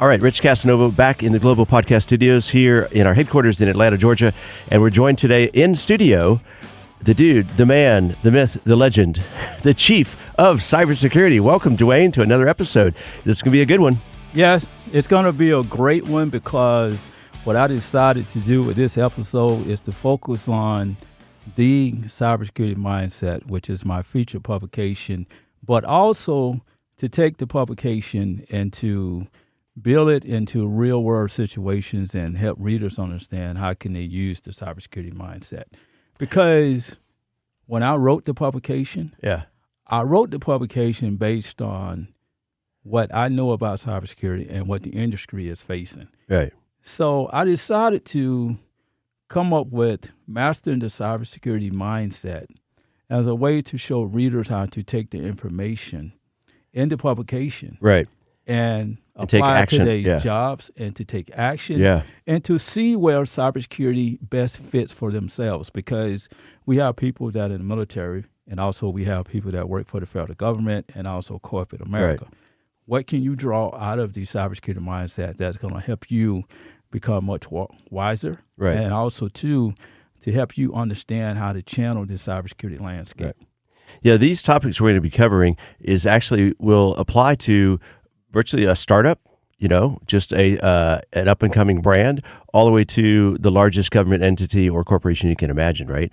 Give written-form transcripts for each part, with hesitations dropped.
All right, Rich Casanova back in the Global Podcast Studios here in our headquarters in Atlanta, Georgia. And we're joined today in studio, the dude, the man, the myth, the legend, the chief of cybersecurity. Welcome, Dewayne, to another episode. This is going to be a good one. Yes, it's going to be a great one because what I decided to do with this episode is to focus on the Cybersecurity Mindset, which is my feature publication, but also to take the publication and to build it into real-world situations and help readers understand how can they use the cybersecurity mindset. Because when I wrote the publication, I wrote the publication based on what I know about cybersecurity and what the industry is facing. Right. So I decided to come up with mastering the cybersecurity mindset as a way to show readers how to take the information in the publication, right, and apply it to their jobs and to take action, and to see where cybersecurity best fits for themselves. Because we have people that are in the military, and also we have people that work for the federal government, and also corporate America. Right. What can you draw out of the cybersecurity mindset that's going to help you become much wiser, right, and also to help you understand how to channel the cybersecurity landscape? Right. Yeah, these topics we're going to be covering will apply to virtually a startup, just an up and coming brand, all the way to the largest government entity or corporation you can imagine, right?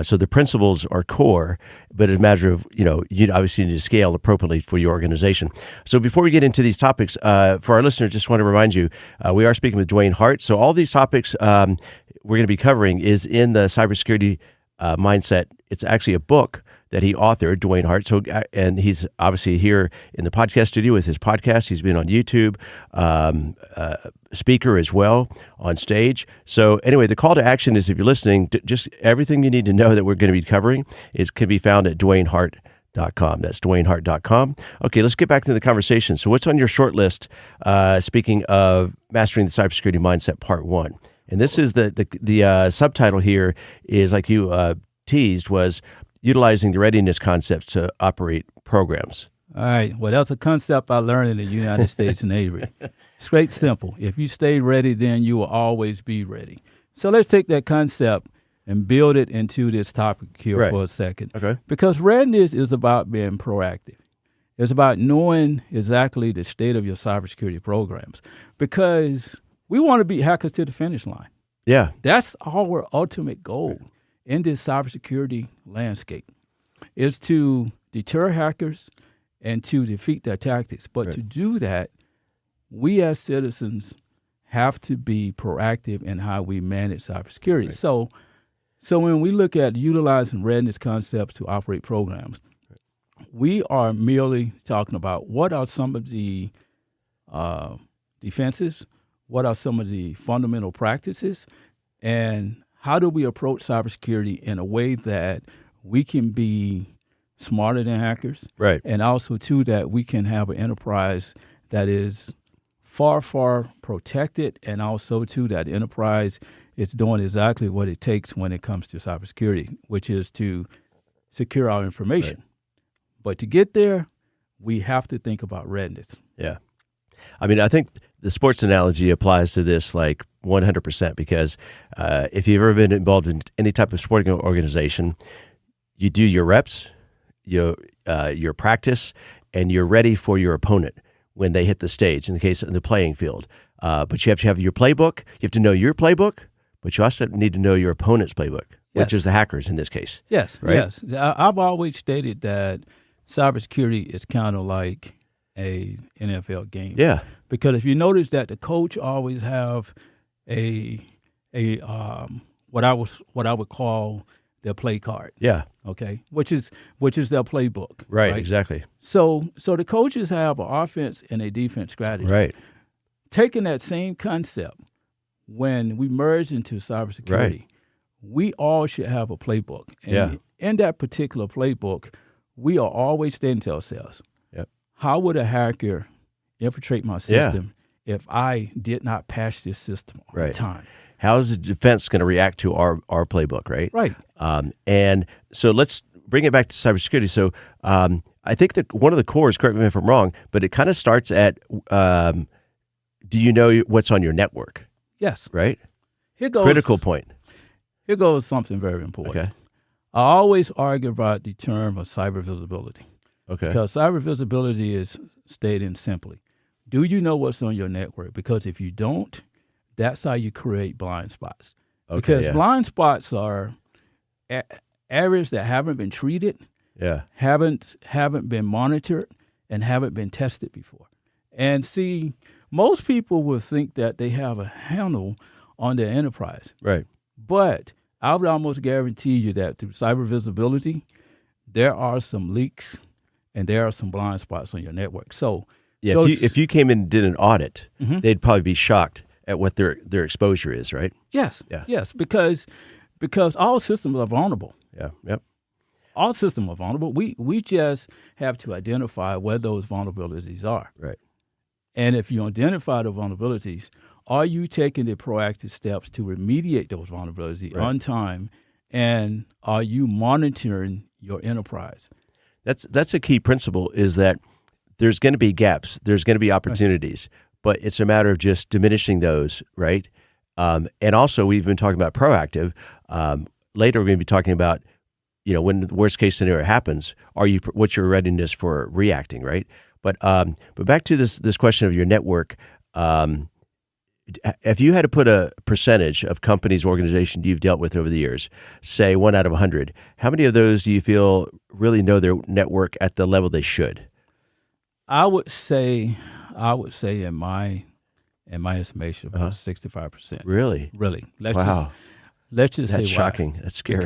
So the principles are core, but it's a matter of, you obviously need to scale appropriately for your organization. So before we get into these topics, for our listeners, just want to remind you, we are speaking with Dewayne Hart. So all these topics we're going to be covering is in the Cybersecurity Mindset. It's actually a book that he authored, Dewayne Hart. So, and he's obviously here in the podcast studio with his podcast. He's been on YouTube, speaker as well, on stage. So anyway, the call to action is, if you're listening, just everything you need to know that we're going to be covering can be found at DewayneHart.com. That's DewayneHart.com. Okay, let's get back to the conversation. So what's on your short list, speaking of Mastering the Cybersecurity Mindset Part 1? And this is the subtitle here is, like you teased, was utilizing the readiness concepts to operate programs. All right. Well, that's a concept I learned in the United States Navy. It's quite simple. If you stay ready, then you will always be ready. So let's take that concept and build it into this topic here for a second. Okay. Because readiness is about being proactive. It's about knowing exactly the state of your cybersecurity programs. Because we want to beat hackers to the finish line. Yeah. That's our ultimate goal in this cybersecurity landscape, is to deter hackers and to defeat their tactics. But to do that, we as citizens have to be proactive in how we manage cybersecurity. Right. So when we look at utilizing readiness concepts to operate programs, we are merely talking about what are some of the defenses, what are some of the fundamental practices, and how do we approach cybersecurity in a way that we can be smarter than hackers? Right. And also, too, that we can have an enterprise that is far, far protected, and also, too, that the enterprise is doing exactly what it takes when it comes to cybersecurity, which is to secure our information. Right. But to get there, we have to think about readiness. Yeah. I mean, I think the sports analogy applies to this like 100%, because if you've ever been involved in any type of sporting organization, you do your reps, your practice, and you're ready for your opponent when they hit the stage, in the case of the playing field. But you have to have your playbook. You have to know your playbook, but you also need to know your opponent's playbook, which is the hackers in this case. Yes, right? Yes. I've always stated that cybersecurity is kind of like a NFL game. Yeah. Because if you notice that the coach always have what I would call their play card. Yeah. Okay. Which is their playbook. Right. Exactly. So the coaches have an offense and a defense strategy. Right. Taking that same concept, when we merge into cybersecurity, we all should have a playbook. And in that particular playbook, we are always saying to ourselves, how would a hacker infiltrate my system if I did not patch this system on time? How is the defense going to react to our playbook, right? Right. And so let's bring it back to cybersecurity. So I think that one of the cores, correct me if I'm wrong, but it kind of starts at do you know what's on your network? Yes. Right? Here goes Critical point. Here goes something very important. Okay. I always argue about the term of cyber visibility. Okay. Because cyber visibility is stated simply, do you know what's on your network? Because if you don't, that's how you create blind spots. Okay, Because yeah. blind spots are areas that haven't been treated, Yeah. haven't been monitored, and haven't been tested before. And see, most people will think that they have a handle on their enterprise. Right. But I would almost guarantee you that through cyber visibility, there are some leaks and there are some blind spots on your network. So, Yeah. so If you came in and did an audit, Mhm. they'd probably be shocked at what their exposure is, right? yes, Yeah. yes, because all systems are vulnerable. Yeah. Yep. All systems are vulnerable. We just have to identify where those vulnerabilities are. Right. And if you identify the vulnerabilities, are you taking the proactive steps to remediate those vulnerabilities Right. on time? And are you monitoring your enterprise? That's a key principle, is that there's going to be gaps, there's going to be opportunities, but it's a matter of just diminishing those, right? And also, we've been talking about proactive. Later, we're going to be talking about, when the worst case scenario happens, what's your readiness for reacting, right? But back to this question of your network. If you had to put a percentage of companies, organizations you've dealt with over the years, say 1 out of 100, how many of those do you feel really know their network at the level they should? I would say in my estimation about 65%. Really? Really. Wow. Let's just That's say shocking. That's scary.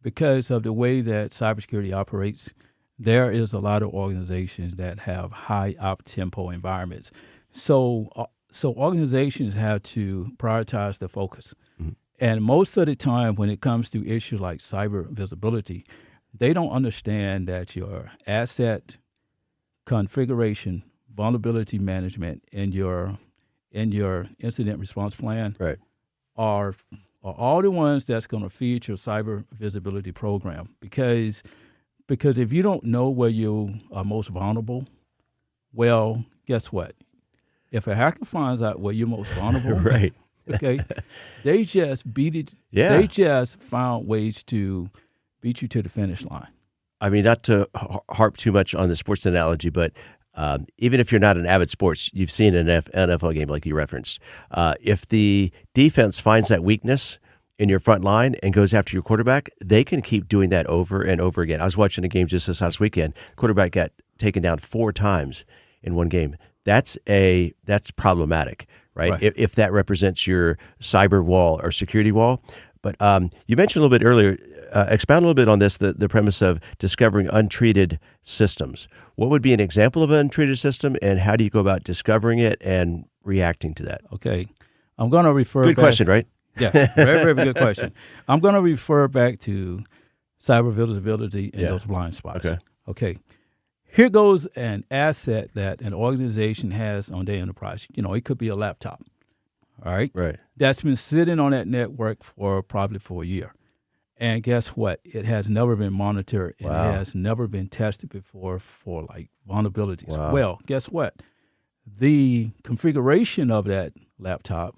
Because of the way that cybersecurity operates, there is a lot of organizations that have high up-tempo environments. So organizations have to prioritize their focus. Mm-hmm. And most of the time when it comes to issues like cyber visibility, they don't understand that your asset configuration, vulnerability management, and your incident response plan Right. are all the ones that's going to feed your cyber visibility program. Because if you don't know where you are most vulnerable, well, guess what? If a hacker finds out where you're most vulnerable, Right. okay, they just beat it. Yeah. They just found ways to beat you to the finish line. I mean, not to harp too much on the sports analogy, but even if you're not an avid sports, you've seen an NFL game like you referenced. If the defense finds that weakness in your front line and goes after your quarterback, they can keep doing that over and over again. I was watching a game just this last weekend. Quarterback got taken down 4 times in one game. That's problematic, right? If that represents your cyber wall or security wall. But you mentioned a little bit earlier, expound a little bit on this, the premise of discovering untreated systems. What would be an example of an untreated system, and how do you go about discovering it and reacting to that? Okay. I'm going to refer Good back. question, right? Yes, very, very good question. I'm going to refer back to cyber visibility and those blind spots. Okay. Here goes an asset that an organization has on their enterprise. It could be a laptop, all right? Right. That's been sitting on that network probably for a year. And guess what? It has never been monitored and Wow. it has never been tested before for like vulnerabilities. Wow. Well, guess what? The configuration of that laptop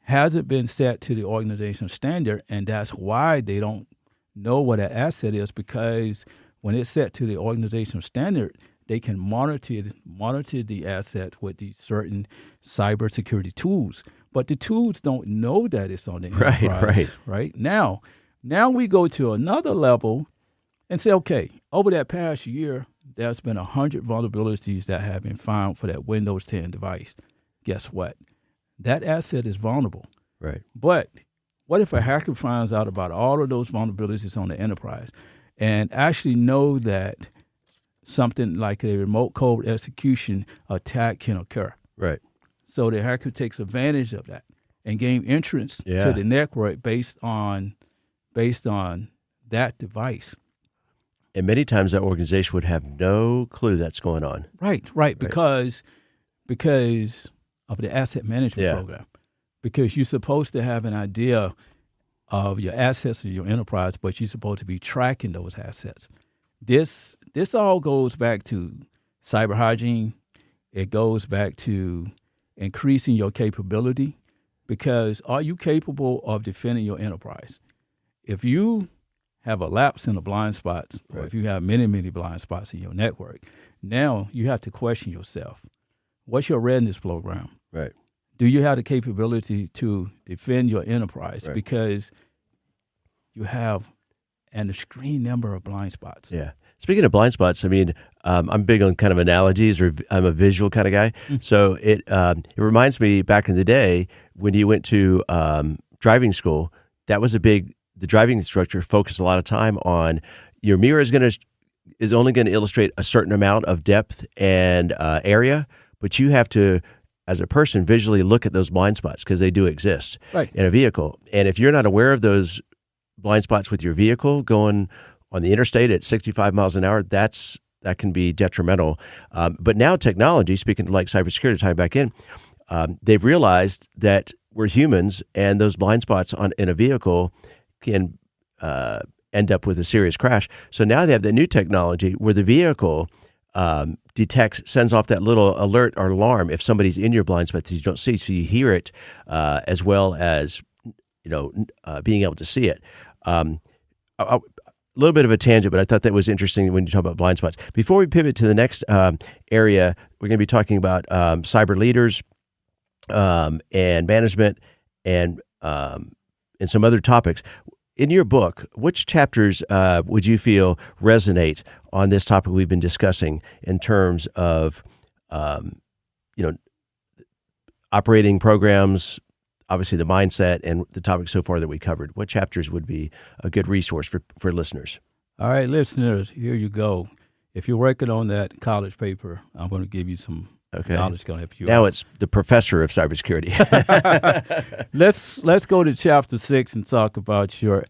hasn't been set to the organizational standard, and that's why they don't know what that asset is, because when it's set to the organizational standard, they can monitor the asset with these certain cybersecurity tools. But the tools don't know that it's on the enterprise. Right? Now we go to another level and say, okay, over that past year, there's been 100 vulnerabilities that have been found for that Windows 10 device. Guess what? That asset is vulnerable. Right. But what if a hacker finds out about all of those vulnerabilities on the enterprise and actually know that something like a remote code execution attack can occur? Right. So the hacker takes advantage of that and gain entrance to the network based on that device. And many times that organization would have no clue that's going on. Right. Because of the asset management program. Because you're supposed to have an idea of your assets in your enterprise, but you're supposed to be tracking those assets. This all goes back to cyber hygiene. It goes back to increasing your capability, because are you capable of defending your enterprise? If you have a lapse in the blind spots, or if you have many, many blind spots in your network, now you have to question yourself. What's your readiness program? Right. Do you have the capability to defend your enterprise? Right. Because you have an extreme number of blind spots. Yeah. Speaking of blind spots, I mean, I'm big on kind of analogies, or I'm a visual kind of guy. So it reminds me back in the day when you went to driving school, that was the driving instructor focused a lot of time on your mirror is only going to illustrate a certain amount of depth and area, but you have to, as a person, visually look at those blind spots because they do exist in a vehicle. And if you're not aware of those blind spots with your vehicle going on the interstate at 65 miles an hour, that can be detrimental. But now technology, speaking like cybersecurity, tying back in, they've realized that we're humans, and those blind spots in a vehicle can end up with a serious crash. So now they have the new technology where the vehicle sends off that little alert or alarm if somebody's in your blind spot that you don't see, so you hear it as well as being able to see it. A little bit of a tangent, but I thought that was interesting when you talk about blind spots. Before we pivot to the next area, we're going to be talking about cyber leaders and management and some other topics. In your book, which chapters would you feel resonate on this topic we've been discussing in terms of, operating programs, obviously the mindset, and the topics so far that we covered? What chapters would be a good resource for listeners? All right, listeners, here you go. If you're working on that college paper, I'm going to give you some knowledge going to help you now out. It's the professor of cybersecurity. Let's go to chapter 6 and talk about your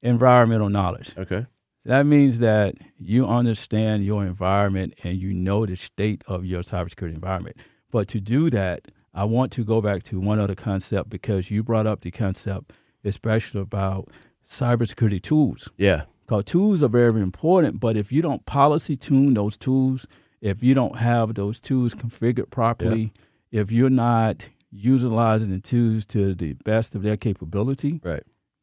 environmental knowledge. Okay. So that means that you understand your environment and you know the state of your cybersecurity environment. But to do that, I want to go back to one other concept, because you brought up the concept, especially about cybersecurity tools. Yeah. Because tools are very important, but if you don't policy tune those tools, if you don't have those tools configured properly, if you're not utilizing the tools to the best of their capability,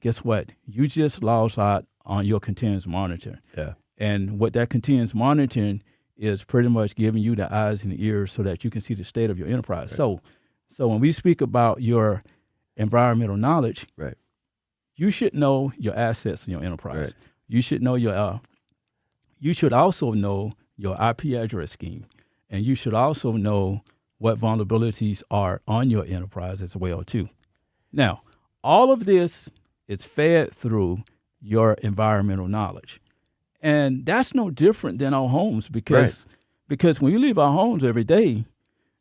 guess what? You just lost out on your continuous monitoring. Yeah. And what that continuous monitoring is pretty much giving you the eyes and the ears so that you can see the state of your enterprise. So when we speak about your environmental knowledge, you should know your assets in your enterprise. You should know you should also know your IP address scheme, and you should also know what vulnerabilities are on your enterprise as well too. Now, all of this is fed through your environmental knowledge. And that's no different than our homes, because when we leave our homes every day,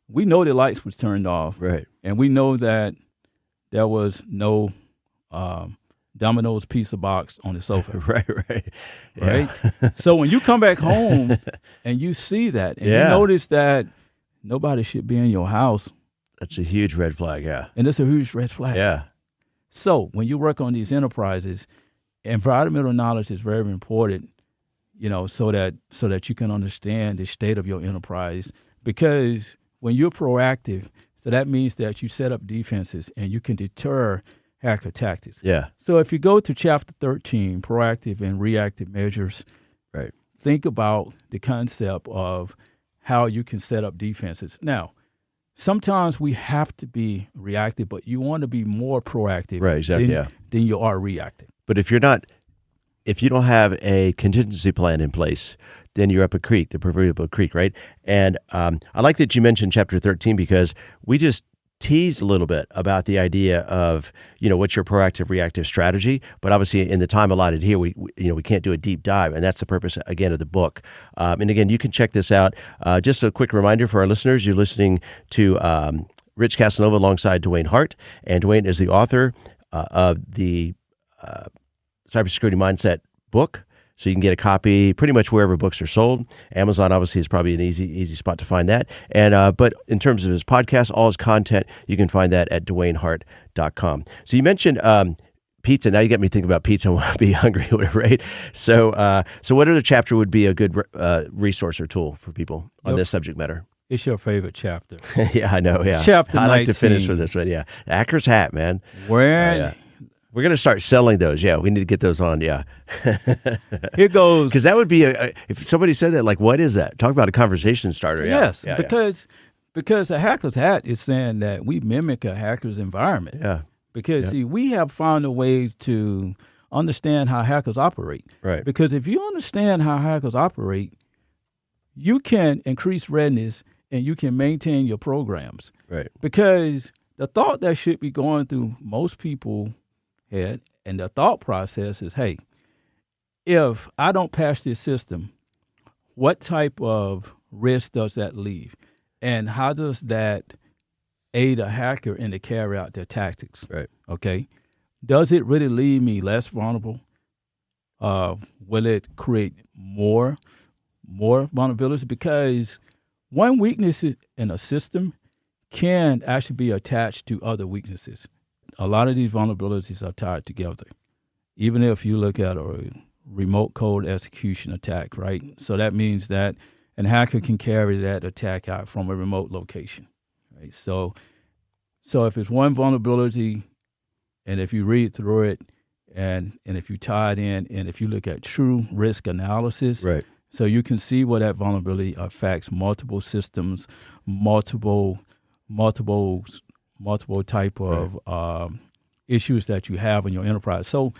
we know the lights was turned off. And we know that there was no Domino's pizza box on the sofa. Right? So when you come back home and you see that, and you notice that nobody should be in your house. That's a huge red flag, And that's a huge red flag. So when you work on these enterprises, environmental knowledge is very important, so that you can understand the state of your enterprise. Because when you're proactive, so that means that you set up defenses and you can deter hacker tactics. So if you go to chapter 13, proactive and reactive measures, think about the concept of how you can set up defenses. Now, sometimes we have to be reactive, but you want to be more proactive than you are reactive. But if you don't have a contingency plan in place, then you're up a creek, the proverbial creek, right? And I like that you mentioned chapter 13, because we just teased a little bit about the idea of, what's your proactive reactive strategy. But obviously in the time allotted here, we can't do a deep dive. And that's the purpose, again, of the book. And again, you can check this out. Just a quick reminder for our listeners, you're listening to Rich Casanova alongside Dewayne Hart. And Dewayne is the author of the Cybersecurity Mindset book. So you can get a copy pretty much wherever books are sold. Amazon obviously is probably an easy spot to find that. And but in terms of his podcast, all his content, you can find that at DewayneHart.com. So you mentioned pizza. Now you got me thinking about pizza. I want to be hungry, whatever, right? So what other chapter would be a good resource or tool for people on this subject matter? It's your favorite chapter. Yeah, I know. Yeah, Chapter I like 19. to finish with this one. Yeah, the hacker's hat, man. Where Yeah. We're gonna start selling those. Yeah, we need to get those on. Yeah, here goes. because that would be if somebody said that, like, what is that? Talk about a conversation starter. Yeah. Yes, because a hacker's hat is saying that we mimic a hacker's environment. Yeah. Because see, we have found a ways to understand how hackers operate. Right. Because if you understand how hackers operate, you can increase readiness and you can maintain your programs. Right. Because the thought that should be going through most people's head, and the thought process is, hey, if I don't patch this system, what type of risk does that leave? And how does that aid a hacker in to carry out their tactics? Right. Okay. Does it really leave me less vulnerable? Will it create more vulnerabilities? Because one weakness in a system can actually be attached to other weaknesses. A lot of these vulnerabilities are tied together. Even if you look at a remote code execution attack, right? So that means that a hacker can carry that attack out from a remote location, right? So if it's one vulnerability, and if you read through it, and if you tie it in, and if you look at true risk analysis, Right. so you can see where that vulnerability affects multiple systems, multiple type of issues that you have in your enterprise. So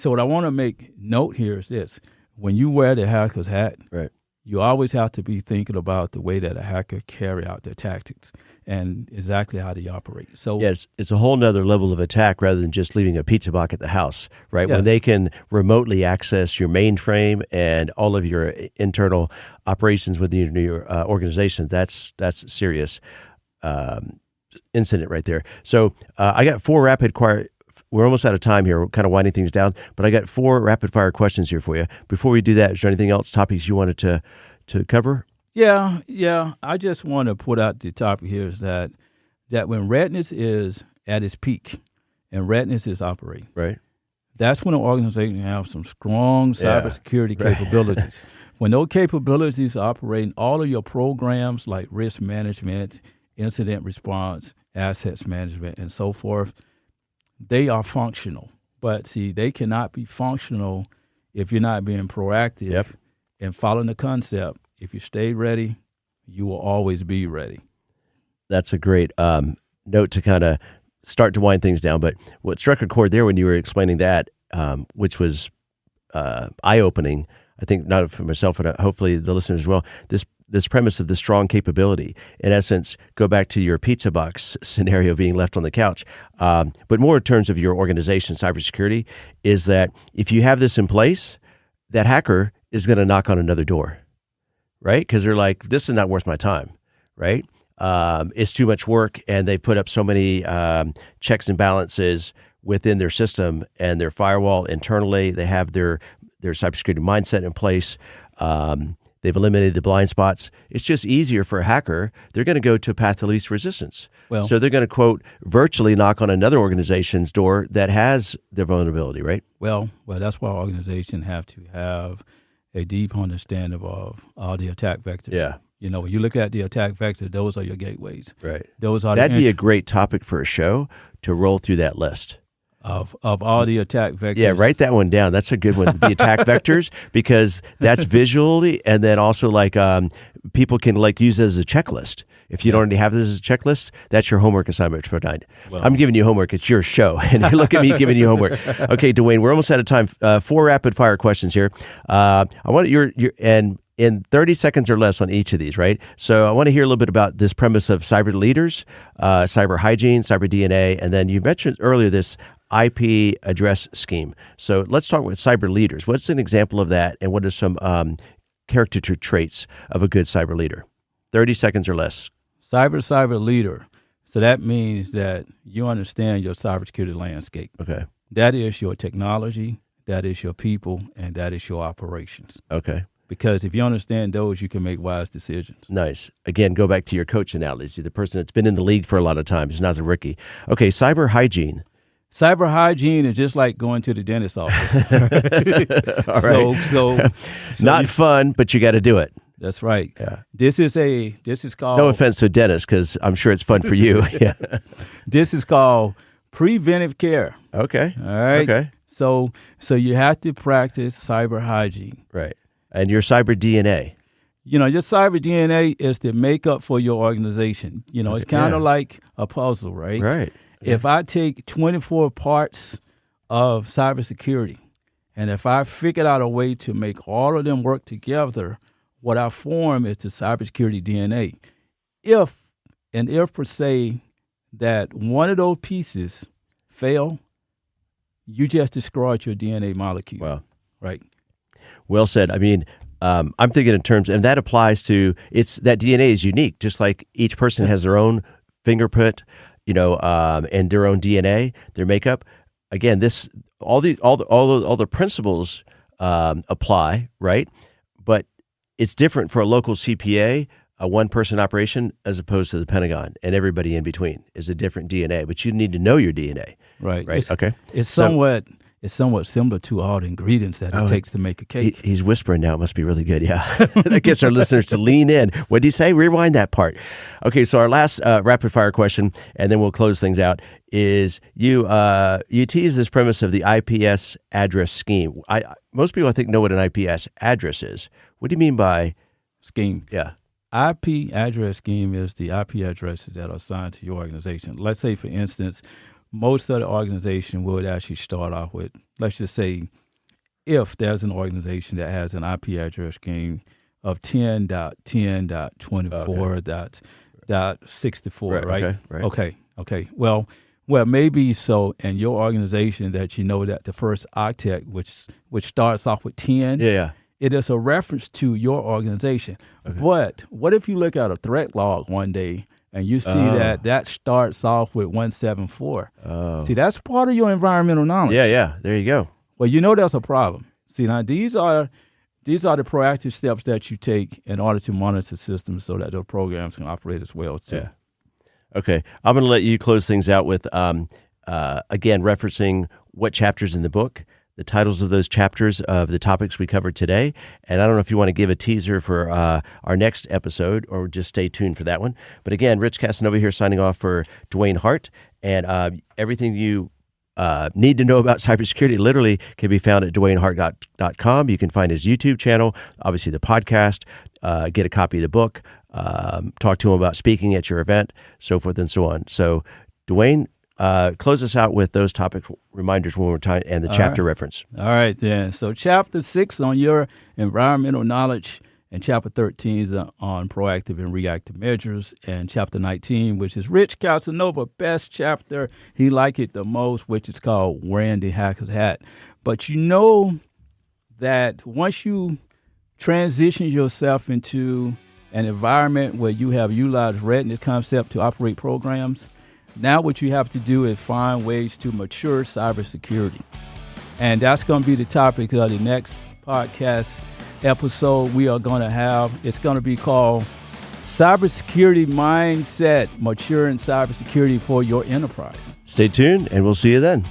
what I want to make note here is this: when you wear the hacker's hat, Right. you always have to be thinking about the way that a hacker carry out their tactics and exactly how they operate. So Yeah, it's a whole nother level of attack rather than just leaving a pizza box at the house, right? Yes. When they can remotely access your mainframe and all of your internal operations within your organization, that's serious incident right there. So I got 4 rapid fire. We're almost out of time here. We're kind of winding things down, but I got 4 rapid fire questions here for you. Before we do that, is there anything else, topics you wanted to cover? Yeah. I just want to put out the topic here is that when readiness is at its peak and readiness is operating, Right. that's when an organization has some strong cybersecurity capabilities. When those capabilities are operating, all of your programs like risk management, incident response, assets management, and so forth, they are functional. But see, they cannot be functional if you're not being proactive and following the concept. If you stay ready, you will always be ready. That's a great note to kind of start to wind things down. But what struck a chord there when you were explaining that, which was eye-opening, I think not for myself, but hopefully the listeners as well, this premise of the strong capability, in essence, go back to your pizza box scenario being left on the couch, but more in terms of your organization, cybersecurity, is that if you have this in place, that hacker is going to knock on another door, right? Because they're like, this is not worth my time, right? It's too much work, and they've put up so many checks and balances within their system and their firewall internally. They have their cybersecurity mindset in place. They've eliminated the blind spots. It's just easier for a hacker. They're going to go to a path of least resistance. So they're going to, quote, virtually knock on another organization's door that has their vulnerability, right? Well, that's why organizations have to have a deep understanding of all the attack vectors. Yeah. You know, when you look at the attack vector, those are your gateways. Right. Those are That'd be a great topic for a show to roll through that list. Of all the attack vectors. Yeah, write that one down. That's a good one. The attack vectors, because that's visually, and then also like people can like use it as a checklist. If you don't already have this as a checklist, that's your homework assignment for tonight. Well, I'm giving you homework. It's your show, and you look at me giving you homework. Okay, Dewayne, we're almost out of time. 4 rapid fire questions here. I want your and in 30 seconds or less on each of these, right? So I want to hear a little bit about this premise of cyber leaders, cyber hygiene, cyber DNA, and then you mentioned earlier this IP address scheme. So let's talk with cyber leaders. What's an example of that, and what are some character traits of a good cyber leader? 30 seconds or less. Cyber leader. So that means that you understand your cybersecurity landscape. Okay. That is your technology, that is your people, and that is your operations. Okay. Because if you understand those, you can make wise decisions. Nice. Again, go back to your coach analogy. The person that's been in the league for a lot of time is not a rookie. Okay, cyber hygiene. Cyber hygiene is just like going to the dentist's office. All right. So not fun, but you got to do it. That's right. Yeah. This is called. No offense to Dennis, because I'm sure it's fun for you. Yeah. This is called preventive care. Okay. All right. Okay. So you have to practice cyber hygiene. Right. And your cyber DNA. Your cyber DNA is the makeup for your organization. It's kind of like a puzzle, right? Right. If I take 24 parts of cybersecurity, and if I figured out a way to make all of them work together, what I form is the cybersecurity DNA. If per se that one of those pieces fail, you just destroyed your DNA molecule. Wow. Right. Well said. I mean, I'm thinking in terms, and that applies to that DNA is unique, just like each person has their own fingerprint, and their own DNA, their makeup. Again, all the principles apply, right? But it's different for a local CPA, a one-person operation, as opposed to the Pentagon, and everybody in between is a different DNA. But you need to know your DNA, right? Right. Okay. It's somewhat similar to all the ingredients that it takes to make a cake. He's whispering now. It must be really good. Yeah. That gets our listeners to lean in. What did he say? Rewind that part. Okay. So our last rapid fire question, and then we'll close things out, is you tease this premise of the IPS address scheme. Most people, I think, know what an IPS address is. What do you mean by scheme? Yeah. IP address scheme is the IP addresses that are assigned to your organization. Let's say, for instance, most of the organization would actually start off with, let's just say, if there's an organization that has an IP address scheme of 10.10.24.64, right? Okay. Well, maybe so in your organization that that the first octet, which starts off with 10, it is a reference to your organization. Okay. But what if you look at a threat log one day and you see that starts off with 174? See, that's part of your environmental knowledge. Yeah. There you go. Well, that's a problem. See, now these are the proactive steps that you take in order to monitor systems so that those programs can operate as well too. Yeah. Okay, I'm going to let you close things out with again referencing what chapters in the book, the titles of those chapters of the topics we covered today. And I don't know if you want to give a teaser for our next episode or just stay tuned for that one. But again, Rich Casanova here signing off for Dewayne Hart. And everything you need to know about cybersecurity literally can be found at DewayneHart.com. You can find his YouTube channel, obviously the podcast, get a copy of the book, talk to him about speaking at your event, so forth and so on. So, Dewayne, close us out with those topic reminders one more time and the chapter reference. All right, then. So Chapter 6 on your environmental knowledge, and Chapter 13 is on proactive and reactive measures, and Chapter 19, which is Rich Casanova, best chapter. He liked it the most, which is called Wearing the Hacker's Hat. But you know that once you transition yourself into an environment where you have utilized readiness concept to operate programs, now what you have to do is find ways to mature cybersecurity. And that's going to be the topic of the next podcast episode we are going to have. It's going to be called Cybersecurity Mindset, Maturing Cybersecurity for Your Enterprise. Stay tuned, and we'll see you then.